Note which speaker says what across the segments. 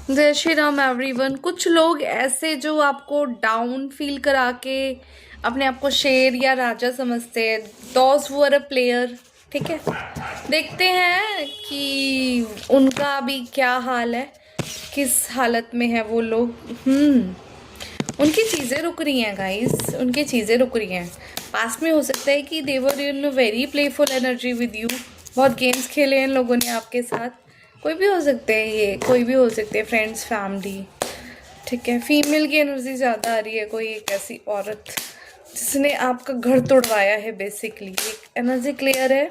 Speaker 1: जय श्री राम एवरीवन। कुछ लोग ऐसे जो आपको डाउन फील करा के अपने आप को शेर या राजा समझते हैं, those who are a player. ठीक है, देखते हैं कि उनका अभी क्या हाल है, किस हालत में है वो लोग। उनकी चीज़ें रुक रही हैं गाइस, उनकी चीज़ें रुक रही हैं। पास्ट में हो सकता है कि they were in very playful energy with you, बहुत गेम्स खेले हैं इन लोगों ने आपके साथ। कोई भी हो सकते हैं, ये कोई भी हो सकते हैं, फ्रेंड्स, फैमिली। ठीक है, फीमेल की एनर्जी ज़्यादा आ रही है। कोई एक ऐसी औरत जिसने आपका घर तोड़वाया है, बेसिकली एक एनर्जी क्लियर है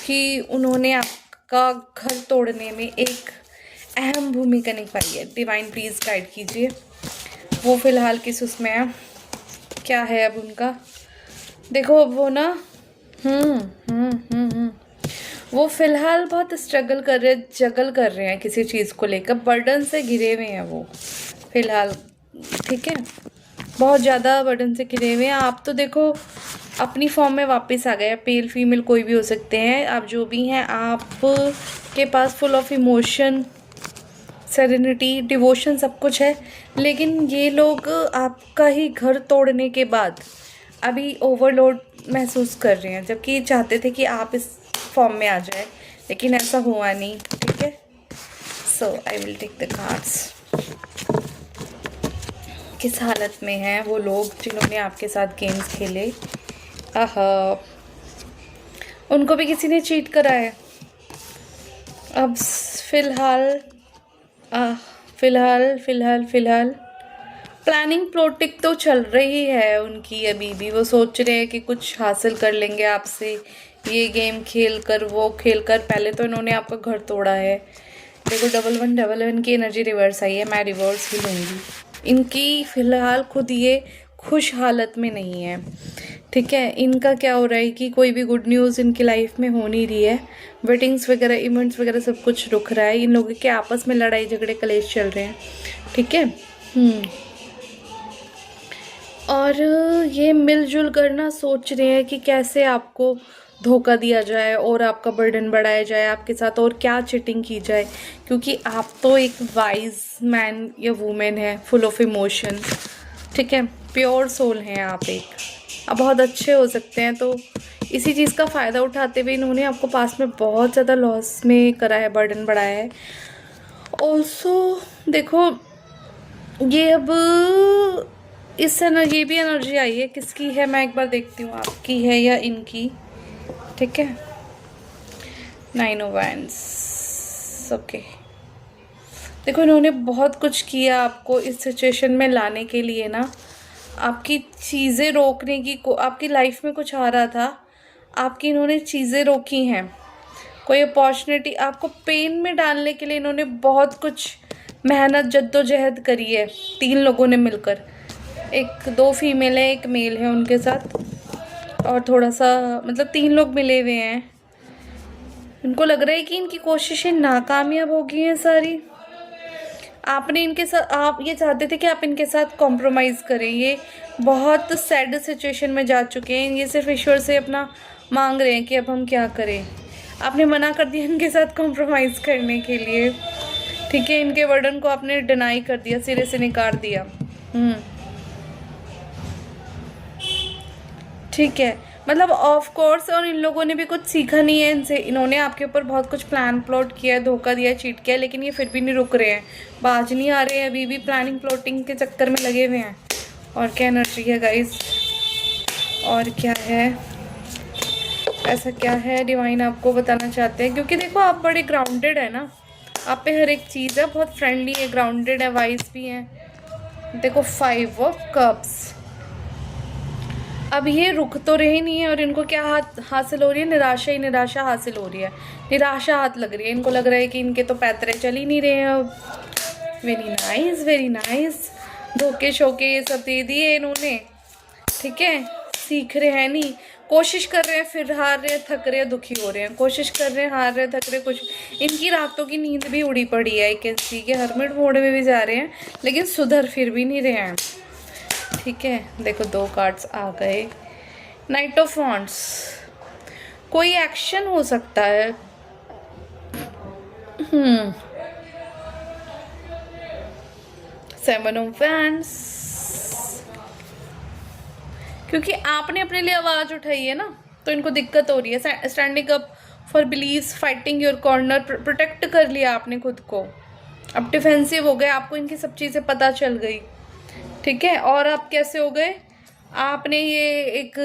Speaker 1: कि उन्होंने आपका घर तोड़ने में एक अहम भूमिका निभाई है। डिवाइन प्लीज़ गाइड कीजिए, वो फ़िलहाल किस उसमें है, क्या है अब उनका। देखो अब वो ना वो फ़िलहाल बहुत स्ट्रगल कर रहे, जगल कर रहे हैं किसी चीज़ को लेकर, बर्डन से घिरे हुए हैं वो फ़िलहाल। ठीक है, बहुत ज़्यादा बर्डन से घिरे हुए हैं। आप तो देखो अपनी फॉर्म में वापस आ गए। पेल फीमेल कोई भी हो सकते हैं, आप जो भी हैं, आप के पास full of emotion, serenity, devotion सब कुछ है। लेकिन ये लोग आपका ही घर तोड़ने के बाद अभी ओवरलोड महसूस कर रहे हैं, जबकि चाहते थे कि आप इस फॉर्म में आ जाए, लेकिन ऐसा हुआ नहीं। ठीक है, so I will take the cards. किस हालत में हैं वो लोग जिन्होंने आपके साथ गेम्स खेले। उनको भी किसी ने चीट करा है। अब फिलहाल प्लानिंग प्लॉटिंग तो चल रही है उनकी। अभी भी वो सोच रहे हैं कि कुछ हासिल कर लेंगे आपसे, ये गेम खेल कर, वो खेल कर। पहले तो इन्होंने आपका घर तोड़ा है। देखो 1111 की एनर्जी रिवर्स आई है, मैं रिवर्स ही लूँगी। इनकी फ़िलहाल खुद ये खुश हालत में नहीं है। ठीक है, इनका क्या हो रहा है कि कोई भी गुड न्यूज़ इनकी लाइफ में हो नहीं रही है। वेडिंग्स वगैरह, इवेंट्स वगैरह सब कुछ रुक रहा है। इन लोगों के आपस में लड़ाई झगड़े कलेश चल रहे हैं। ठीक है, और ये मिलजुल कर ना सोच रहे हैं कि कैसे आपको धोखा दिया जाए और आपका बर्डन बढ़ाया जाए आपके साथ, और क्या चीटिंग की जाए, क्योंकि आप तो एक वाइज मैन या वुमेन है, फुल ऑफ इमोशन। ठीक है, प्योर सोल हैं आप एक, आप बहुत अच्छे हो सकते हैं। तो इसी चीज़ का फ़ायदा उठाते हुए इन्होंने आपको पास में बहुत ज़्यादा लॉस में करा है, बर्डन बढ़ाया है। ऑल्सो देखो, ये अब इस ये भी एनर्जी आई है, किसकी है मैं एक बार देखती हूँ, आपकी है या इनकी। ठीक है, 9 ऑफ वैंड्स। ओके, देखो इन्होंने बहुत कुछ किया आपको इस सिचुएशन में लाने के लिए ना, आपकी चीज़ें रोकने की आपकी लाइफ में कुछ आ रहा था, आपकी इन्होंने चीज़ें रोकी हैं। कोई अपॉर्चुनिटी आपको पेन में डालने के लिए इन्होंने बहुत कुछ मेहनत जद्दोजहद करी है। 3 लोगों ने मिलकर, 2 फीमेल है, 1 मेल है उनके साथ, और थोड़ा सा मतलब 3 लोग मिले हुए हैं। इनको लग रहा है कि इनकी कोशिशें नाकामयाब हो गई हैं सारी। आपने इनके साथ, आप ये चाहते थे कि आप इनके साथ कॉम्प्रोमाइज़ करें। ये बहुत सैड सिचुएशन में जा चुके हैं। ये सिर्फ ईश्वर से अपना मांग रहे हैं कि अब हम क्या करें। आपने मना कर दिया इनके साथ कॉम्प्रोमाइज़ करने के लिए। ठीक है, इनके बर्डन को आपने डिनाई कर दिया, सिरे से निकाल दिया। ठीक है, मतलब ऑफ कोर्स, और इन लोगों ने भी कुछ सीखा नहीं है इनसे। इन्होंने आपके ऊपर बहुत कुछ प्लान प्लॉट किया है, धोखा दिया, चीट किया, लेकिन ये फिर भी नहीं रुक रहे हैं, बाज नहीं आ रहे हैं, अभी भी प्लानिंग प्लॉटिंग के चक्कर में लगे हुए हैं। और क्या एनर्जी है गाइस, और क्या है, ऐसा क्या है डिवाइन आपको बताना चाहते हैं। क्योंकि देखो आप बड़े ग्राउंडेड है ना, आप पे हर एक चीज़ है, बहुत फ्रेंडली है, ग्राउंडेड है, वाइज भी हैं। देखो 5 ऑफ कप्स। अब ये रुक तो रहे नहीं है, और इनको क्या हासिल हो रही है, निराशा ही निराशा हासिल हो रही है। निराशा हाथ लग रही है, इनको लग रहा है कि इनके तो पैतरे चल ही नहीं रहे हैं अब। Very nice, very nice. धोखे शोके ये सब दे दिए इन्होंने। ठीक है, सीख रहे हैं नहीं, कोशिश कर रहे हैं, फिर हार रहे हैं, थक रहे हैं, दुखी हो रहे हैं, कोशिश कर रहे हैं, हार रहे हैं, थक रहे हैं। कुछ इनकी रातों की नींद भी उड़ी पड़ी है, कैसी के हरमिट मोड में भी जा रहे हैं, लेकिन सुधर फिर भी नहीं रहे हैं। ठीक है, देखो 2 कार्ड्स आ गए। नाइट ऑफ वॉन्ड्स, कोई एक्शन हो सकता है। 7 ऑफ वैंड्स, क्योंकि आपने अपने लिए आवाज उठाई है ना, तो इनको दिक्कत हो रही है। Standing up for beliefs, fighting your corner, protect कर लिया आपने खुद को, अब डिफेंसिव हो गए, आपको इनकी सब चीज़ें पता चल गई, ठीक है। और आप कैसे हो गए, आपने ये एक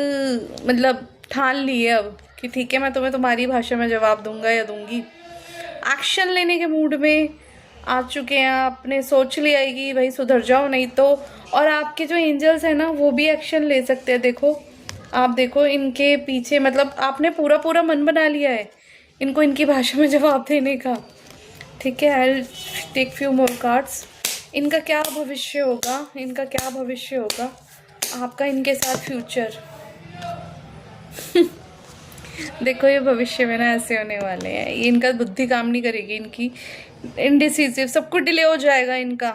Speaker 1: मतलब ठान ली है अब कि ठीक है मैं तुम्हें तुम्हारी भाषा में जवाब दूंगा या दूंगी। एक्शन लेने के मूड में आ चुके हैं, आपने सोच लिया है कि भाई सुधर जाओ नहीं तो। और आपके जो एंजल्स हैं ना वो भी एक्शन ले सकते हैं। देखो आप देखो इनके पीछे, मतलब आपने पूरा पूरा मन बना लिया है इनको इनकी भाषा में जवाब देने का, ठीक है। I take few more cards. इनका क्या भविष्य होगा, इनका क्या भविष्य होगा, आपका इनके साथ फ्यूचर। देखो ये भविष्य में ना ऐसे होने वाले हैं, ये इनका बुद्धि काम नहीं करेगी, इनकी इनडिसिसिव, सब कुछ डिले हो जाएगा, इनका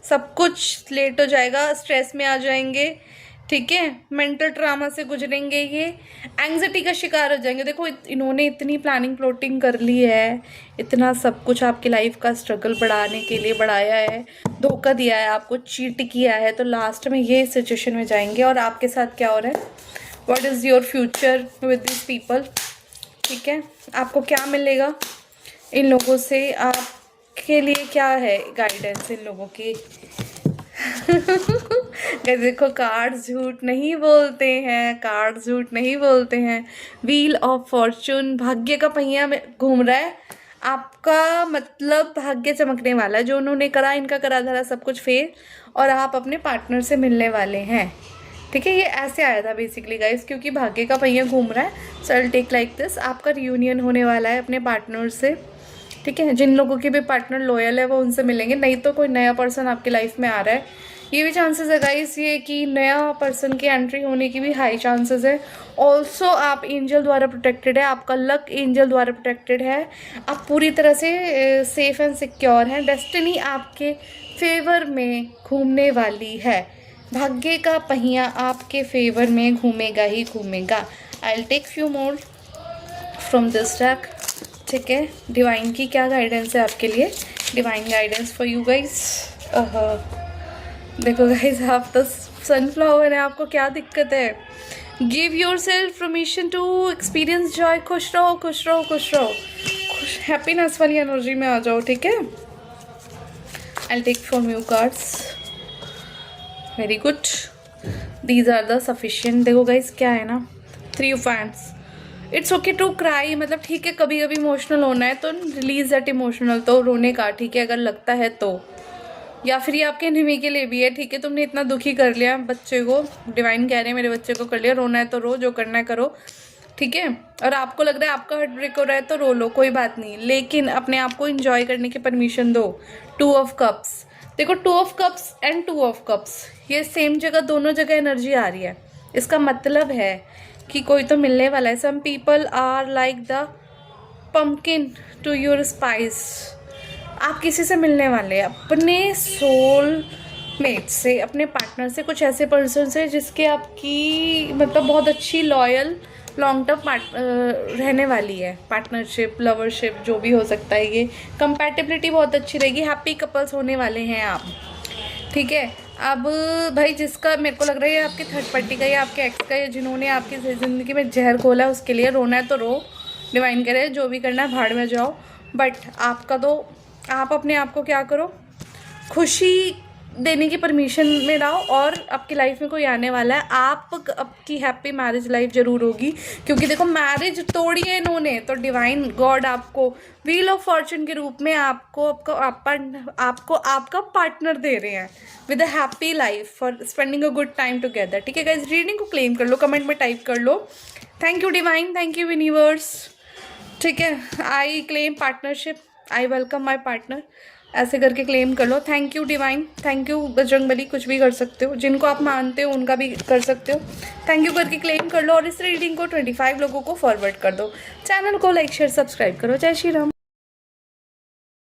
Speaker 1: सब कुछ लेट हो जाएगा, स्ट्रेस में आ जाएंगे, ठीक है। मेंटल ट्रामा से गुजरेंगे, ये एंग्जाइटी का शिकार हो जाएंगे। देखो इन्होंने इतनी प्लानिंग प्लॉटिंग कर ली है, इतना सब कुछ आपकी लाइफ का स्ट्रगल बढ़ाने के लिए बढ़ाया है, धोखा दिया है आपको, चीट किया है, तो लास्ट में ये सिचुएशन में जाएंगे। और आपके साथ क्या हो रहा है, what is your future with this people, ठीक है। आपको क्या मिलेगा इन लोगों से, आपके लिए क्या है गाइडेंस इन लोगों की। देखो कार्ड झूठ नहीं बोलते हैं, कार्ड झूठ नहीं बोलते हैं। व्हील ऑफ फॉर्चून, भाग्य का पहिया में घूम रहा है आपका, मतलब भाग्य चमकने वाला है। जो उन्होंने करा, इनका करा धरा सब कुछ फेल, और आप अपने पार्टनर से मिलने वाले हैं, ठीक है। ये ऐसे आया था बेसिकली गाइस, क्योंकि भाग्य का पहिया घूम रहा है। So I will take like this, आपका रियूनियन होने वाला है अपने पार्टनर से, ठीक है। जिन लोगों के भी पार्टनर लॉयल है वो उनसे मिलेंगे, नहीं तो कोई नया पर्सन आपकी लाइफ में आ रहा है। ये भी चांसेस है गाइस ये कि नया पर्सन की एंट्री होने की भी हाई चांसेस है। ऑल्सो आप एंजल द्वारा प्रोटेक्टेड है, आपका लक एंजल द्वारा प्रोटेक्टेड है, आप पूरी तरह से सेफ एंड सिक्योर हैं। डेस्टिनी आपके फेवर में घूमने वाली है, भाग्य का पहिया आपके फेवर में घूमेगा ही घूमेगा। I will take few more from this deck, ठीक है। डिवाइन की क्या गाइडेंस है आपके लिए, divine guidance for you guys. देखो गाइस आप तो सनफ्लावर है, आपको क्या दिक्कत है। Give yourself permission to experience joy, खुश रहो खुश रहो खुश रहो, खुश हैप्पीनेस वाली एनर्जी में आ जाओ, ठीक है। I take from you cards, very good, these are the sufficient. देखो गाइस क्या है ना, 3 of wands, it's okay to cry, मतलब ठीक है कभी कभी इमोशनल होना है तो रिलीज दैट इमोशनल, तो रोने का, ठीक है अगर लगता है तो। या फिर ये आपके एनिमी के लिए भी है, ठीक है। तुमने इतना दुखी कर लिया बच्चे को, डिवाइन कह रहे हैं मेरे बच्चे को कर लिया, रोना है तो रो, जो करना है करो, ठीक है। और आपको लग रहा है आपका हार्ट ब्रेक हो रहा है तो रो लो, कोई बात नहीं, लेकिन अपने आप को इंजॉय करने की परमिशन दो। 2 ऑफ कप्स, देखो 2 of cups and 2 of cups, ये सेम जगह, दोनों जगह एनर्जी आ रही है। इसका मतलब है कि कोई तो मिलने वाला है। Some people are like the pumpkin to your spice, आप किसी से मिलने वाले हैं, अपने सोल मेट से, अपने पार्टनर से, कुछ ऐसे पर्सन से जिसके आपकी मतलब बहुत अच्छी लॉयल लॉन्ग टर्म रहने वाली है, पार्टनरशिप, लवरशिप, जो भी हो सकता है। ये कंपैटिबिलिटी बहुत अच्छी रहेगी, हैप्पी कपल्स होने वाले हैं आप, ठीक है। अब भाई जिसका मेरे को लग रहा है आपके थर्ड पार्टी का या आपके एक्स का, या जिन्होंने आपकी ज़िंदगी में जहर खोला, उसके लिए रोना है तो रो, डिवाइन करे जो भी करना है भाड़ में जाओ। बट आपका तो, आप अपने आप को क्या करो, खुशी देने की परमिशन में लाओ, और आपकी लाइफ में कोई आने वाला है, आपकी हैप्पी मैरिज लाइफ जरूर होगी। क्योंकि देखो मैरिज तोड़ी है इन्होंने, तो डिवाइन गॉड आपको व्हील ऑफ फॉर्चून के रूप में आपको आपका पार्टनर दे रहे हैं with a happy life for spending a good time together, ठीक है गाइस। रीडिंग को क्लेम कर लो, कमेंट में टाइप कर लो, thank you divine, thank you universe, ठीक है। I claim partnership, I welcome my partner, ऐसे करके क्लेम कर लो। Thank you divine, thank you Bajrangbali, कुछ भी कर सकते हो, जिनको आप मानते हो उनका भी कर सकते हो, थैंक यू करके क्लेम कर लो। और इस रीडिंग को 25 लोगों को फॉरवर्ड कर दो। चैनल को लाइक शेयर सब्सक्राइब करो। जय श्री राम।